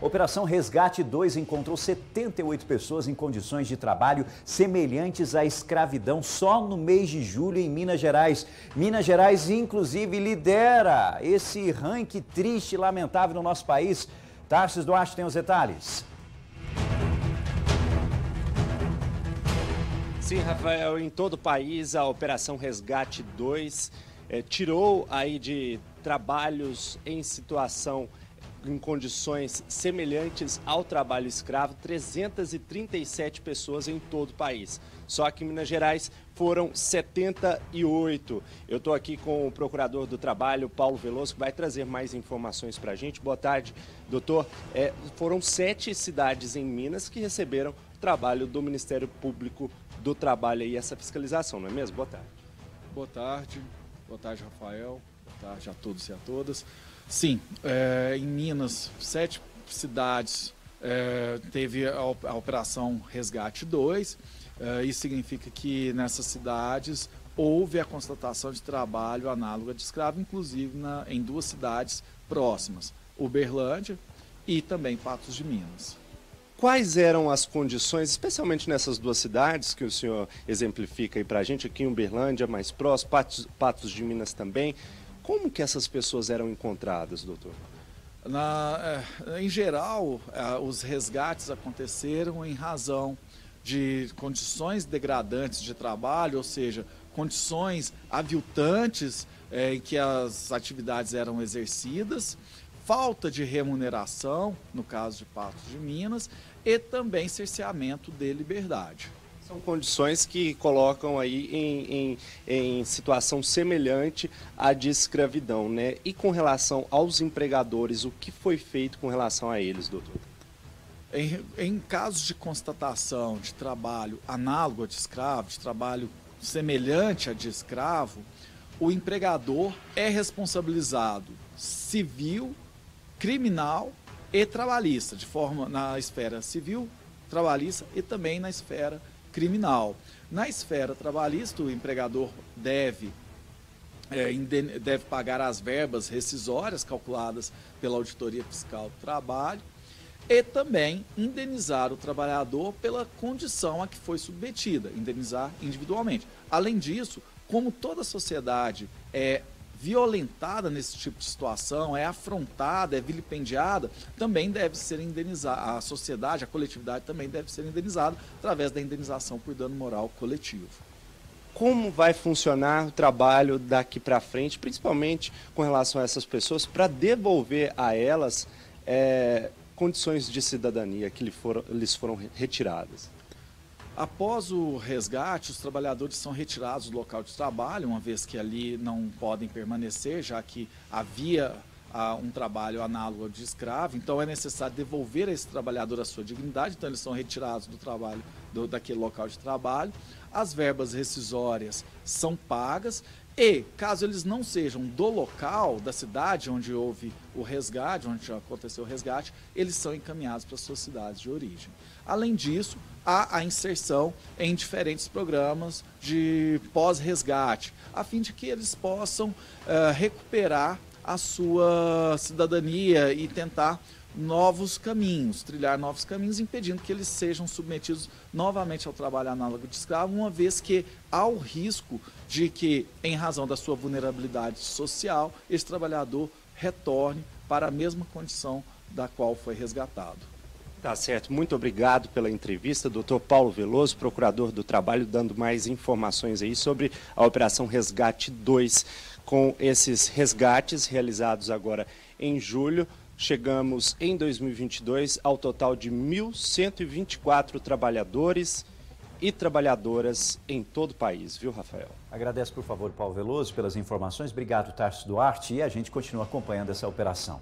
Operação Resgate 2 encontrou 78 pessoas em condições de trabalho semelhantes à escravidão só no mês de julho em Minas Gerais. Minas Gerais, inclusive, lidera esse ranking triste e lamentável no nosso país. Tarsis Duarte tem os detalhes. Sim, Rafael, em todo o país a Operação Resgate 2 tirou aí de trabalhos em situação, em condições semelhantes ao trabalho escravo, 337 pessoas em todo o país. Só que em Minas Gerais foram 78. Eu estou aqui com o procurador do trabalho, Paulo Veloso, que vai trazer mais informações para a gente. Boa tarde, doutor. Foram 7 cidades em Minas que receberam trabalho do Ministério Público do Trabalho e essa fiscalização, não é mesmo? Boa tarde. Boa tarde, Rafael. Boa tarde a todos e a todas. Sim, em Minas, 7 cidades teve a Operação Resgate 2. Isso significa que nessas cidades houve a constatação de trabalho análogo de escravo, inclusive em 2 cidades próximas, Uberlândia e também Patos de Minas. Quais eram as condições, especialmente nessas 2 cidades que o senhor exemplifica aí para a gente, aqui em Uberlândia, mais próximo, Patos de Minas também? Como que essas pessoas eram encontradas, doutor? Em geral, os resgates aconteceram em razão de condições degradantes de trabalho, ou seja, condições aviltantes em que as atividades eram exercidas, falta de remuneração, no caso de Patos de Minas, e também cerceamento de liberdade. São condições que colocam aí em situação semelhante à de escravidão, né? E com relação aos empregadores, o que foi feito com relação a eles, doutor? Em casos de constatação de trabalho análogo a de escravo, de trabalho semelhante a de escravo, o empregador é responsabilizado civil, criminal e trabalhista, de forma na esfera civil, trabalhista e também na esfera criminal. Na esfera trabalhista, o empregador deve pagar as verbas rescisórias calculadas pela Auditoria Fiscal do Trabalho e também indenizar o trabalhador pela condição a que foi submetida, indenizar individualmente. Além disso, como toda a sociedade é violentada nesse tipo de situação, é afrontada, é vilipendiada, também deve ser indenizada. A sociedade, a coletividade também deve ser indenizada através da indenização por dano moral coletivo. Como vai funcionar o trabalho daqui para frente, principalmente com relação a essas pessoas, para devolver a elas condições de cidadania que lhes foram retiradas? Após o resgate, os trabalhadores são retirados do local de trabalho, uma vez que ali não podem permanecer, já que havia um trabalho análogo ao de escravo. Então é necessário devolver a esse trabalhador a sua dignidade, então eles são retirados do trabalho, daquele local de trabalho. As verbas rescisórias são pagas e, caso eles não sejam do local, da cidade onde houve o resgate, onde aconteceu o resgate, eles são encaminhados para suas cidades de origem. Além disso, há a inserção em diferentes programas de pós-resgate, a fim de que eles possam recuperar a sua cidadania e tentar novos caminhos, trilhar novos caminhos, impedindo que eles sejam submetidos novamente ao trabalho análogo de escravo, uma vez que há o risco de que, em razão da sua vulnerabilidade social, esse trabalhador retorne para a mesma condição da qual foi resgatado. Tá certo, muito obrigado pela entrevista, doutor Paulo Veloso, procurador do trabalho, dando mais informações aí sobre a Operação Resgate 2. Com esses resgates realizados agora em julho, chegamos em 2022 ao total de 1.124 trabalhadores e trabalhadoras em todo o país, viu, Rafael? Agradeço, por favor, Paulo Veloso, pelas informações. Obrigado, Tarsis Duarte, e a gente continua acompanhando essa operação.